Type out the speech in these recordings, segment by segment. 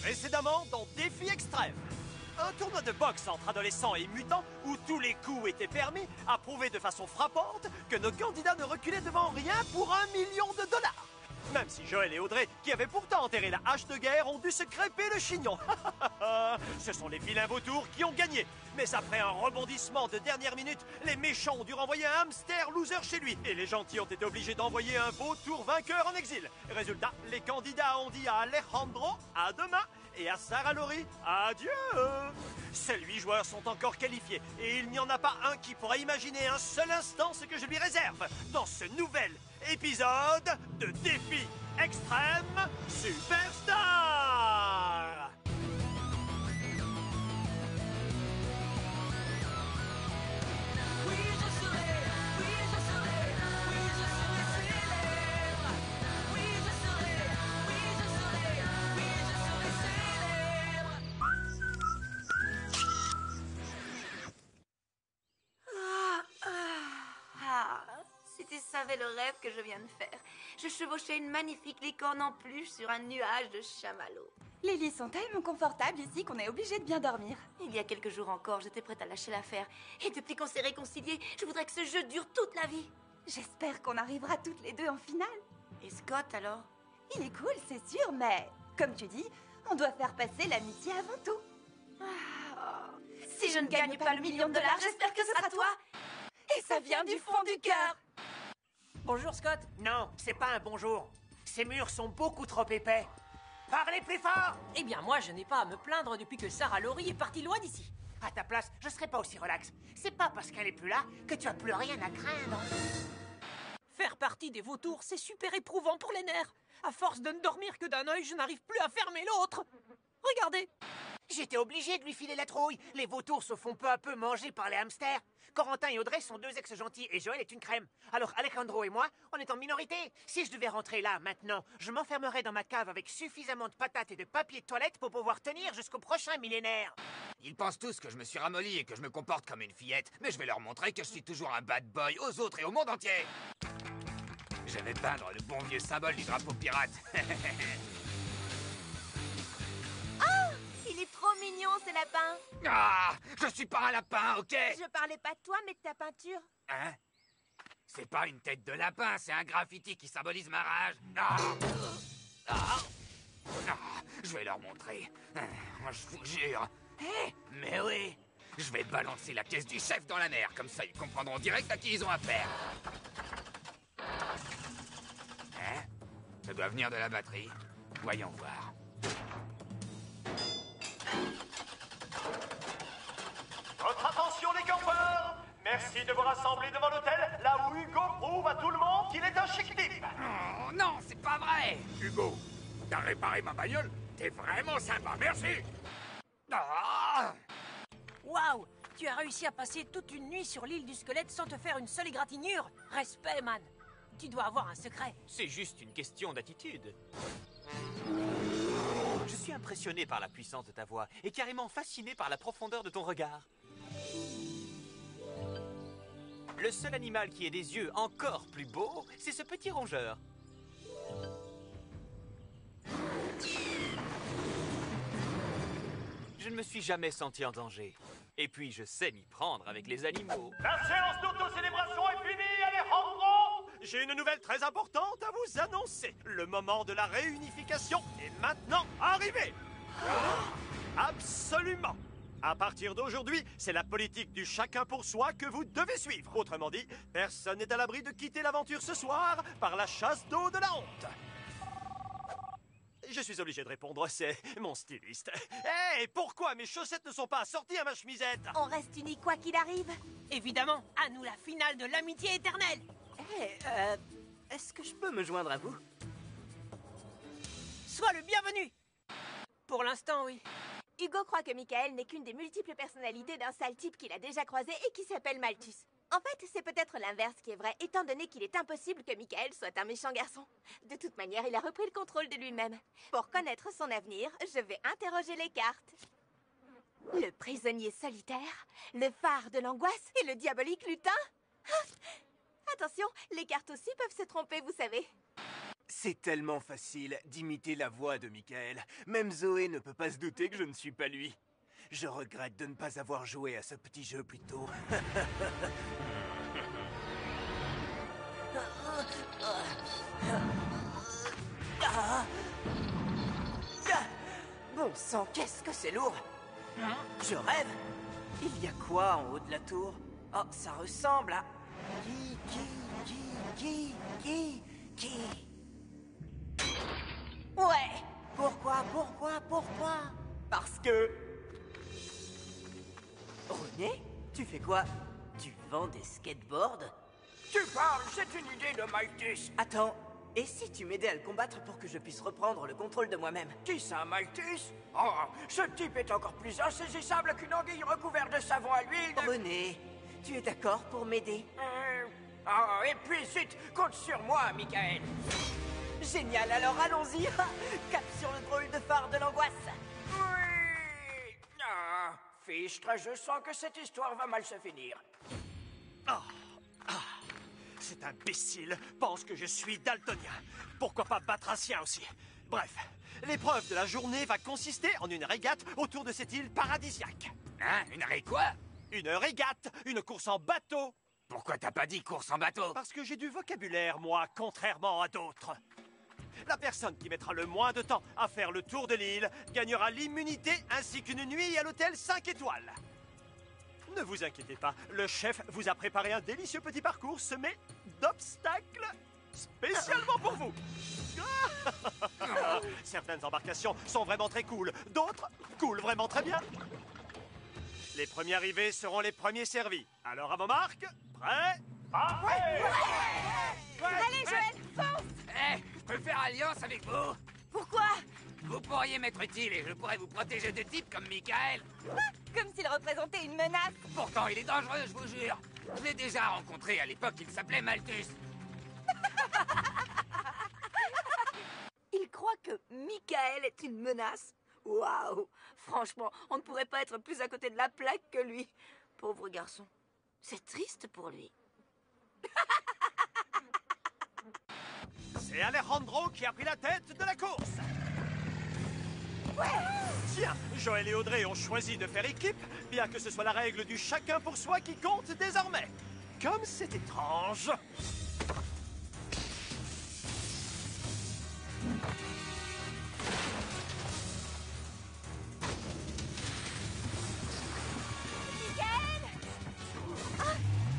Précédemment dans Défi Extrême. Un tournoi de boxe entre adolescents et mutants où tous les coups étaient permis a prouvé de façon frappante que nos candidats ne reculaient devant rien pour $1 million. Même si Joël et Audrey, qui avaient pourtant enterré la hache de guerre, ont dû se crêper le chignon. Ce sont les vilains vautours qui ont gagné. Mais après un rebondissement de dernière minute, les méchants ont dû renvoyer un hamster loser chez lui. Et les gentils ont été obligés d'envoyer un vautour vainqueur en exil. Résultat, les candidats ont dit à Alejandro, à demain, et à Sarah Laurie, adieu. Ces 8 joueurs sont encore qualifiés et il n'y en a pas un qui pourra imaginer un seul instant ce que je lui réserve dans ce nouvel épisode de Défi Extrême Superstar. Si tu savais le rêve que je viens de faire. Je chevauchais une magnifique licorne en peluche sur un nuage de chamallows. Les lits sont tellement confortables ici qu'on est obligé de bien dormir. Il y a quelques jours encore, j'étais prête à lâcher l'affaire. Et depuis qu'on s'est réconciliés, je voudrais que ce jeu dure toute la vie. J'espère qu'on arrivera toutes les deux en finale. Et Scott, alors? Il est cool, c'est sûr, mais comme tu dis, on doit faire passer l'amitié avant tout. Si je ne gagne pas le $1 million, j'espère que ce sera toi. Et ça vient du fond du cœur. Bonjour, Scott. Non, c'est pas un bonjour. Ces murs sont beaucoup trop épais. Parlez plus fort! Eh bien, moi, je n'ai pas à me plaindre depuis que Sarah Laurie est partie loin d'ici. À ta place, je serais pas aussi relax. C'est pas parce qu'elle est plus là que tu as plus rien à craindre. Faire partie des vautours, c'est super éprouvant pour les nerfs. À force de ne dormir que d'un œil, je n'arrive plus à fermer l'autre. Regardez. J'étais obligé de lui filer la trouille. Les vautours se font peu à peu manger par les hamsters. Corentin et Audrey sont 2 ex-gentils et Joël est une crème. Alors Alejandro et moi, on est en minorité. Si je devais rentrer là, maintenant, je m'enfermerais dans ma cave avec suffisamment de patates et de papier de toilette pour pouvoir tenir jusqu'au prochain millénaire. Ils pensent tous que je me suis ramolli et que je me comporte comme une fillette, mais je vais leur montrer que je suis toujours un bad boy aux autres et au monde entier. Je vais peindre le bon vieux symbole du drapeau pirate. Il est trop mignon, ce lapin. Ah, je suis pas un lapin, ok? Je parlais pas de toi, mais de ta peinture. Hein? C'est pas une tête de lapin, c'est un graffiti qui symbolise ma rage. Ah! Ah! Ah! Je vais leur montrer. Je vous jure. Mais oui, je vais balancer la pièce du chef dans la mer, comme ça ils comprendront direct à qui ils ont affaire. Hein? Ça doit venir de la batterie. Voyons voir. Votre attention les campeurs! Merci de vous rassembler devant l'hôtel, là où Hugo prouve à tout le monde qu'il est un chic type. Oh non, c'est pas vrai! Hugo, t'as réparé ma bagnole? T'es vraiment sympa, merci! Ah! Waouh! Tu as réussi à passer toute une nuit sur l'île du squelette sans te faire une seule égratignure? Respect, man! Tu dois avoir un secret. C'est juste une question d'attitude. Je suis impressionné par la puissance de ta voix et carrément fasciné par la profondeur de ton regard. Le seul animal qui ait des yeux encore plus beaux, c'est ce petit rongeur. Je ne me suis jamais senti en danger. Et puis, je sais m'y prendre avec les animaux. La séance d'autocélébration est finie, Alejandro! J'ai une nouvelle très importante à vous annoncer. Le moment de la réunification est maintenant arrivé. Absolument. À partir d'aujourd'hui, c'est la politique du chacun pour soi que vous devez suivre. Autrement dit, personne n'est à l'abri de quitter l'aventure ce soir par la chasse d'eau de la honte. Je suis obligé de répondre, c'est mon styliste. Hé, pourquoi mes chaussettes ne sont pas assorties à ma chemisette? On reste unis quoi qu'il arrive. Évidemment, à nous la finale de l'amitié éternelle. Est-ce que je peux me joindre à vous? Sois le bienvenu. Pour l'instant, oui. Hugo croit que Michael n'est qu'une des multiples personnalités d'un sale type qu'il a déjà croisé et qui s'appelle Malthus. En fait, c'est peut-être l'inverse qui est vrai, étant donné qu'il est impossible que Michael soit un méchant garçon. De toute manière, il a repris le contrôle de lui-même. Pour connaître son avenir, je vais interroger les cartes. Le prisonnier solitaire, le phare de l'angoisse et le diabolique lutin. Attention, les cartes aussi peuvent se tromper, vous savez. C'est tellement facile d'imiter la voix de Michael. Même Zoé ne peut pas se douter que je ne suis pas lui. Je regrette de ne pas avoir joué à ce petit jeu plus tôt. Bon sang, qu'est-ce que c'est lourd! Je rêve! Il y a quoi en haut de la tour? Oh, ça ressemble à... Qui? Ouais! Pourquoi? Parce que... René? Tu fais quoi? Tu vends des skateboards? Tu parles, c'est une idée de Malthus. Attends, et si tu m'aidais à le combattre pour que je puisse reprendre le contrôle de moi-même? Qui ça, Malthus? Oh, ce type est encore plus insaisissable qu'une anguille recouverte de savon à l'huile de... René, tu es d'accord pour m'aider? Oh, et puis zut, compte sur moi, Michael. Génial, alors allons-y. Cap sur le drôle de phare de l'angoisse. Oui. Ah, Fichtre, je sens que cette histoire va mal se finir. Cet imbécile pense que je suis daltonien. Pourquoi pas battre un sien aussi? Bref, l'épreuve de la journée va consister en une régate autour de cette île paradisiaque. Hein? Une quoi? Une régate, une course en bateau. Pourquoi t'as pas dit course en bateau? Parce que j'ai du vocabulaire, moi, contrairement à d'autres. La personne qui mettra le moins de temps à faire le tour de l'île gagnera l'immunité ainsi qu'une nuit à l'hôtel 5 étoiles. Ne vous inquiétez pas, le chef vous a préparé un délicieux petit parcours semé d'obstacles spécialement pour vous. Certaines embarcations sont vraiment très cool, d'autres coulent vraiment très bien. Les premiers arrivés seront les premiers servis. Alors à vos marques, prêts? Allez, Joël, fonce! Je peux faire alliance avec vous? Pourquoi? Vous pourriez m'être utile et je pourrais vous protéger de types comme Michael. Comme s'il représentait une menace. Pourtant, il est dangereux, je vous jure. Je l'ai déjà rencontré à l'époque, il s'appelait Malthus. Il croit que Michael est une menace. Waouh! Franchement, on ne pourrait pas être plus à côté de la plaque que lui. Pauvre garçon. C'est triste pour lui. C'est Alejandro qui a pris la tête de la course. Tiens, Joël et Audrey ont choisi de faire équipe, bien que ce soit la règle du chacun pour soi qui compte désormais. Comme c'est étrange.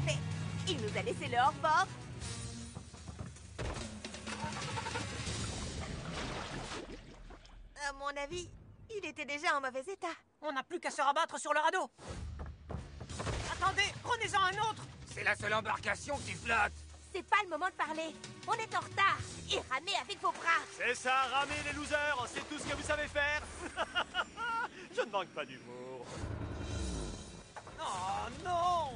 Mais il nous a laissé le hors-bord. À mon avis, il était déjà en mauvais état. On n'a plus qu'à se rabattre sur le radeau. Attendez, prenez-en un autre. C'est la seule embarcation qui flotte. C'est pas le moment de parler. On est en retard. Et ramez avec vos bras. C'est ça, ramer les losers, c'est tout ce que vous savez faire. Je ne manque pas d'humour. Oh non!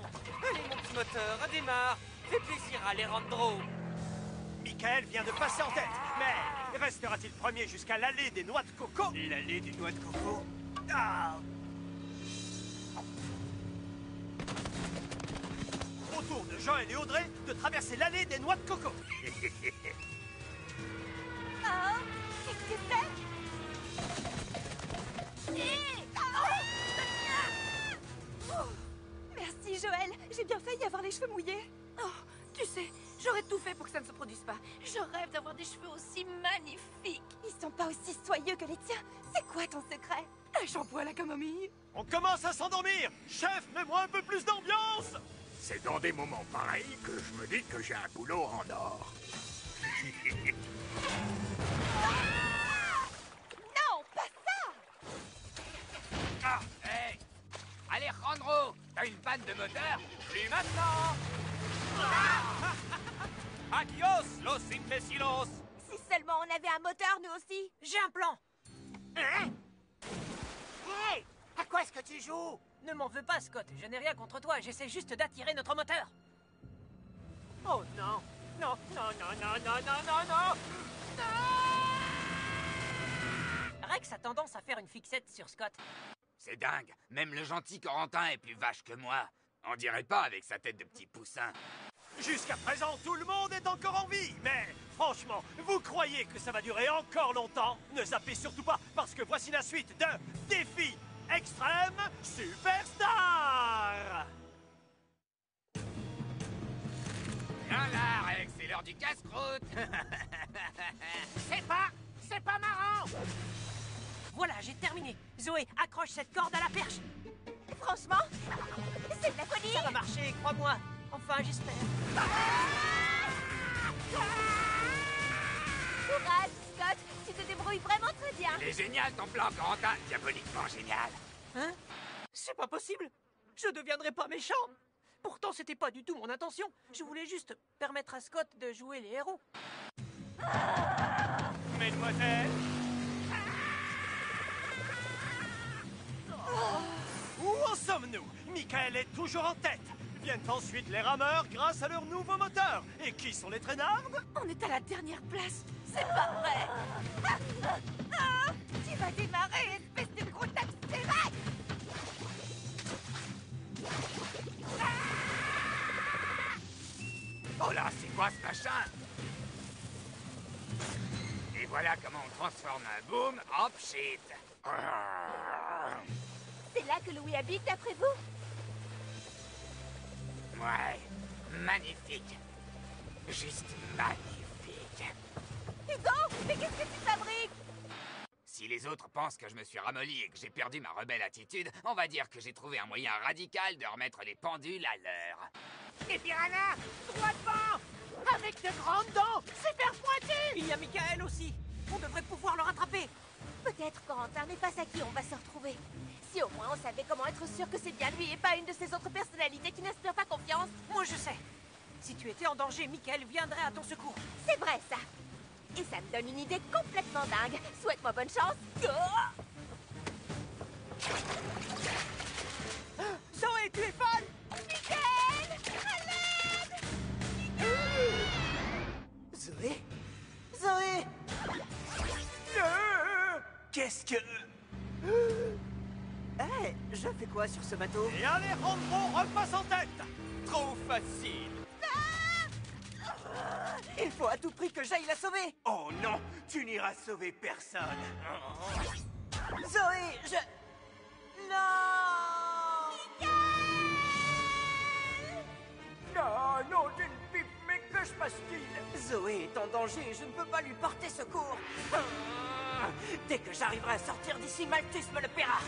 Allez, mon petit moteur, redémarre. Fais plaisir à Alejandro. Michael vient de passer en tête, mais restera-t-il premier jusqu'à l'allée des noix de coco? L'allée des noix de coco? Ah! Au tour de Joël et Audrey de traverser l'allée des noix de coco. Oh, qu'est-ce que c'est? Merci, Joël. J'ai bien failli avoir les cheveux mouillés. Oh, tu sais, j'aurais tout fait pour que ça ne se produise pas. Je rêve d'avoir des cheveux aussi magnifiques. Ils sont pas aussi soyeux que les tiens. C'est quoi ton secret? Un shampoing à la camomille. On commence à s'endormir. Chef, mets-moi un peu plus d'ambiance. C'est dans des moments pareils que je me dis que j'ai un boulot en or. Non, pas ça! Ah, hey! Alejandro, t'as une panne de moteur? Plus maintenant. Adios, los imbécilos. Si seulement on avait un moteur, nous aussi. J'ai un plan. Hey! À quoi est-ce que tu joues? Ne m'en veux pas, Scott. Je n'ai rien contre toi. J'essaie juste d'attirer notre moteur. Oh non! Non, non, non, non, non, non, non, non! Rex a tendance à faire une fixette sur Scott. C'est dingue. Même le gentil Corentin est plus vache que moi. On dirait pas avec sa tête de petit poussin. Jusqu'à présent, tout le monde est encore en vie, mais franchement, vous croyez que ça va durer encore longtemps? Ne zappez surtout pas, parce que voici la suite de Défi Extrême Superstar! Viens là, Rex, c'est l'heure du casse-croûte. C'est pas marrant! Voilà, j'ai terminé. Zoé, accroche cette corde à la perche. Franchement, c'est de la folie. Ça va marcher, crois-moi. Enfin, j'espère. Courage, Scott. Tu te débrouilles vraiment très bien. Il est génial ton plan, Corentin. Diaboliquement génial. Hein? C'est pas possible. Je deviendrai pas méchant. Pourtant, c'était pas du tout mon intention. Je voulais juste permettre à Scott de jouer les héros. Mesdemoiselles, où en sommes-nous? Michael est toujours en tête. Viennent ensuite les rameurs grâce à leur nouveau moteur. Et qui sont les traînardes? On est à la dernière place. C'est pas vrai. Tu vas démarrer, espèce de gros taxe-sérac. Oh là, c'est quoi ce machin? Et voilà comment on transforme un boom en pchit. C'est là que Louis habite, d'après vous? Ouais, magnifique. Juste magnifique. Hugo, mais qu'est-ce que tu fabriques? Si les autres pensent que je me suis ramolli et que j'ai perdu ma rebelle attitude, on va dire que j'ai trouvé un moyen radical de remettre les pendules à l'heure. Les piranhas! Droit devant! Avec de grandes dents! Super pointues! Il y a Michael aussi. On devrait pouvoir le rattraper. Peut-être, Corentin, mais face à qui on va se retrouver? Si au moins on savait comment être sûr que c'est bien lui et pas une de ces autres personnalités qui n'inspirent pas confiance. Moi, je sais. Si tu étais en danger, Michael viendrait à ton secours. C'est vrai, ça. Et ça me donne une idée complètement dingue. Souhaite-moi bonne chance. Zoé, tu es folle! Michael! À l'aide! Zoé? Zoé! Qu'est-ce que... Hé, je fais quoi sur ce bateau? Et Alejandro repasse en tête. Trop facile. Il faut à tout prix que j'aille la sauver! Oh non, tu n'iras sauver personne. Zoé, Non! Non, non, d'une pipe, mais que se passe-t-il? Zoé est en danger et je ne peux pas lui porter secours. Dès que j'arriverai à sortir d'ici, Malthus me le paiera.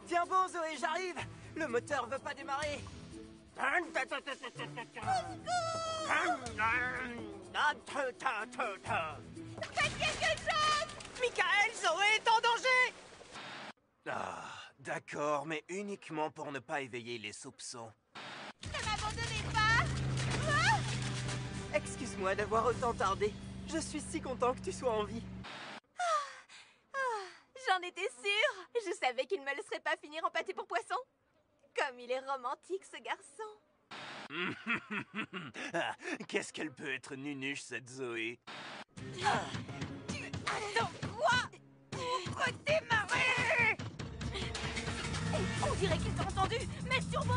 Tiens bon, Zoé, j'arrive. Le moteur veut pas démarrer. Faites quelque chose! Michael, Zoé est en danger! Ah, d'accord, mais uniquement pour ne pas éveiller les soupçons. Ne m'abandonnez pas! Excuse-moi d'avoir autant tardé. Je suis si content que tu sois en vie. J'en étais sûre! Je savais qu'il ne me laisserait pas finir en pâté pour poisson. Comme il est romantique, ce garçon. Ah, qu'est-ce qu'elle peut être nunuche, cette Zoé? Attends, quoi? Redémarrer! On dirait qu'ils t'ont entendu! Mets turbo!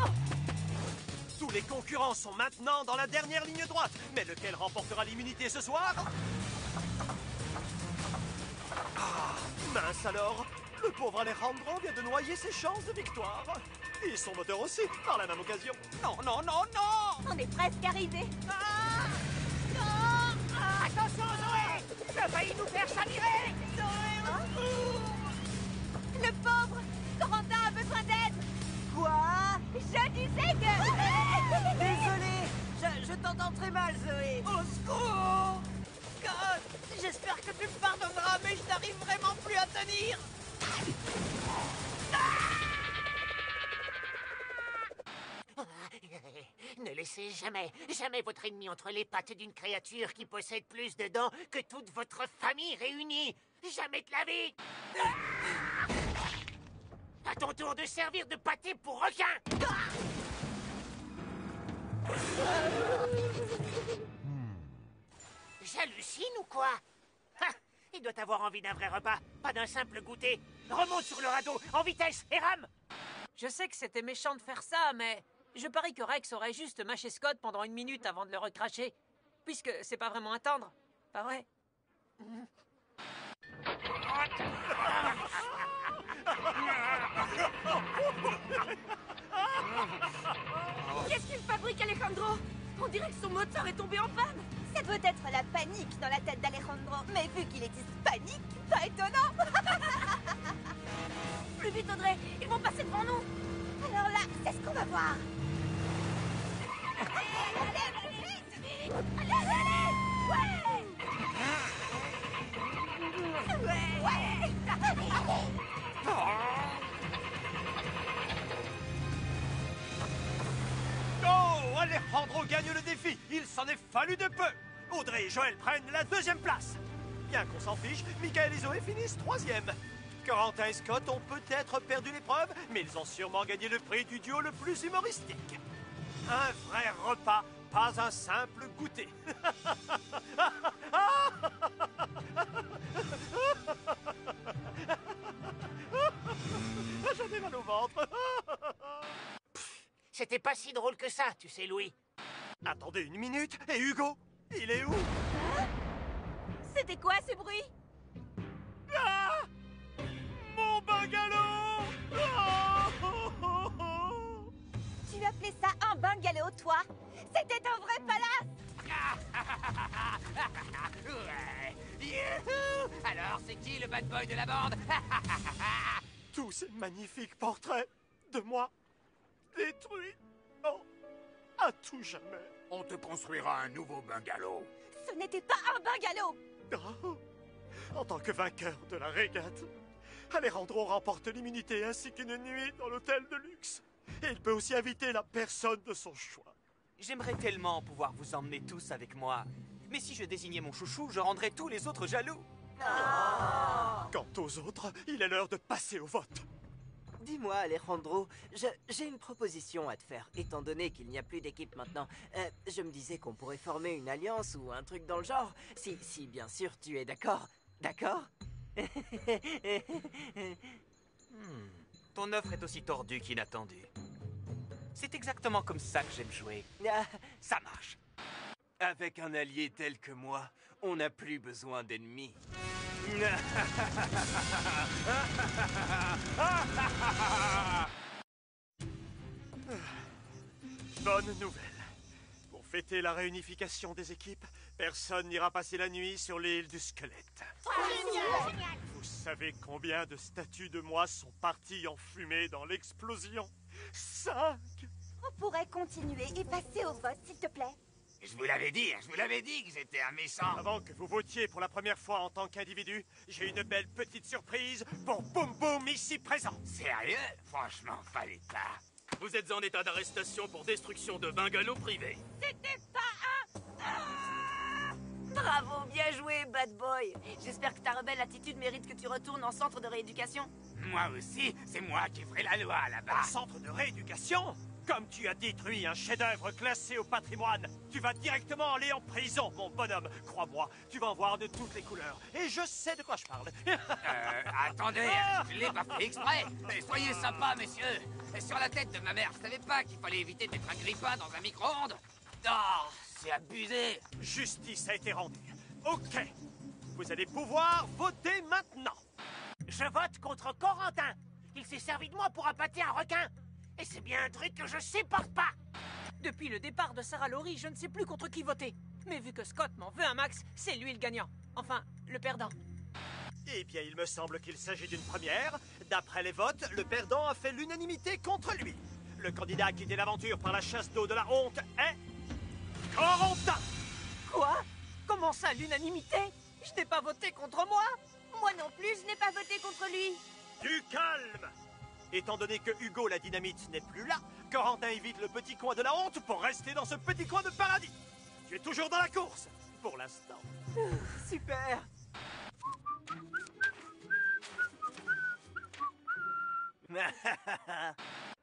Tous les concurrents sont maintenant dans la dernière ligne droite. Mais lequel remportera l'immunité ce soir? Ah, mince alors. Le pauvre Alejandro vient de noyer ses chances de victoire. Et son moteur aussi, par la même occasion. Non, non, non, non! On est presque arrivé. Attention, Zoé! Tu as failli nous faire chavirer! Le pauvre! Corentin a besoin d'aide! Quoi? Je disais que... Désolé, je t'entends très mal, Zoé. Au secours! Scott, j'espère que tu me pardonneras, mais je n'arrive vraiment plus à tenir! Ne laissez jamais votre ennemi entre les pattes d'une créature qui possède plus de dents que toute votre famille réunie. Jamais de la vie. À ton tour de servir de pâté pour requin. J'hallucine ou quoi? Il doit avoir envie d'un vrai repas, pas d'un simple goûter. Remonte sur le radeau, en vitesse, et rame. Je sais que c'était méchant de faire ça, mais Je parie que Rex aurait juste mâché Scott pendant 1 minute avant de le recracher. Puisque c'est pas vraiment un tendre, pas vrai? Qu'est-ce qu'il fabrique, Alejandro? On dirait que son moteur est tombé en panne. C'est peut-être la panique dans la tête d'Alejandro, mais vu qu'il est hispanique, pas étonnant. Plus vite, Audrey, ils vont passer devant nous. Alors là, c'est ce qu'on va voir. Oh, Alejandro gagne le défi. Il s'en est fallu de peu. Audrey et Joël prennent la 2e place. Bien qu'on s'en fiche, Michael et Zoé finissent 3e. Corentin et Scott ont peut-être perdu l'épreuve, mais ils ont sûrement gagné le prix du duo le plus humoristique. Un vrai repas, pas un simple goûter. J'en ai mal au ventre. C'était pas si drôle que ça, tu sais, Louis. Attendez 1 minute, et Hugo, il est où? C'était quoi ce bruit? Ah! Mon bungalow! Tu appelais ça un bungalow, toi? C'était un vrai palace! Ouais. Youhou! Alors, c'est qui le bad boy de la bande? Tous ces magnifiques portraits de moi détruits. Oh, à tout jamais. On te construira un nouveau bungalow. Ce n'était pas un bungalow! Oh. En tant que vainqueur de la régate, Alejandro remporte l'immunité ainsi qu'une nuit dans l'hôtel de luxe. Et il peut aussi inviter la personne de son choix. J'aimerais tellement pouvoir vous emmener tous avec moi. Mais si je désignais mon chouchou, je rendrais tous les autres jaloux. Quant aux autres, il est l'heure de passer au vote. Dis-moi, Alejandro, j'ai une proposition à te faire, étant donné qu'il n'y a plus d'équipe maintenant. Je me disais qu'on pourrait former une alliance ou un truc dans le genre, si bien sûr tu es d'accord. D'accord? Ton offre est aussi tordue qu'inattendue. C'est exactement comme ça que j'aime jouer. Ah, Ça marche. Avec un allié tel que moi, on n'a plus besoin d'ennemis. Bonne nouvelle. Pour fêter la réunification des équipes, personne n'ira passer la nuit sur l'île du squelette. Vous savez combien de statues de moi sont parties en fumée dans l'explosion? 5! On pourrait continuer et passer au vote, s'il te plaît. Je vous l'avais dit que j'étais un méchant. Avant que vous votiez pour la première fois en tant qu'individu, j'ai une belle petite surprise pour Boum Boum ici présent. Sérieux? Franchement, fallait pas. Vous êtes en état d'arrestation pour destruction de bungalow privé. C'était pas un... Bravo, bien joué, bad boy. J'espère que ta rebelle attitude mérite que tu retournes en centre de rééducation. Moi aussi, c'est moi qui ferai la loi là-bas. Un centre de rééducation? Comme tu as détruit un chef-d'œuvre classé au patrimoine, tu vas directement aller en prison, mon bonhomme. Crois-moi, tu vas en voir de toutes les couleurs. Et je sais de quoi je parle. Attendez, je l'ai pas fait exprès. Soyez sympas, messieurs. Sur la tête de ma mère, je savais pas qu'il fallait éviter d'être un grippin dans un micro-ondes. Oh, c'est abusé. Justice a été rendue. Ok. Vous allez pouvoir voter maintenant. Je vote contre Corentin. Il s'est servi de moi pour appâter un requin. Et c'est bien un truc que je supporte pas. Depuis le départ de Sarah Laurie, je ne sais plus contre qui voter. Mais vu que Scott m'en veut un max, c'est lui le gagnant. Enfin, le perdant. Eh bien, il me semble qu'il s'agit d'une première. D'après les votes, le perdant a fait l'unanimité contre lui. Le candidat qui quitté l'aventure par la chasse d'eau de la honte est... Corentin! Quoi? Comment ça, l'unanimité? Je n'ai pas voté contre moi? Moi non plus, je n'ai pas voté contre lui. Du calme! Étant donné que Hugo la dynamite n'est plus là, Corentin évite le petit coin de la honte pour rester dans ce petit coin de paradis. Tu es toujours dans la course, pour l'instant. super!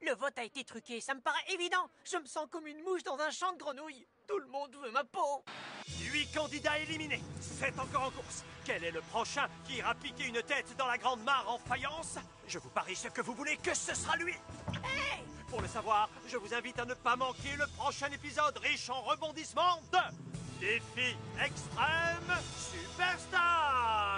Le vote a été truqué, ça me paraît évident. Je me sens comme une mouche dans un champ de grenouilles. Tout le monde veut ma peau. 8 candidats éliminés, 7 encore en course. Quel est le prochain qui ira piquer une tête dans la grande mare en faïence? Je vous parie ce que vous voulez que ce sera lui. Hey! Pour le savoir, je vous invite à ne pas manquer le prochain épisode riche en rebondissements de Défi Extrême Superstar.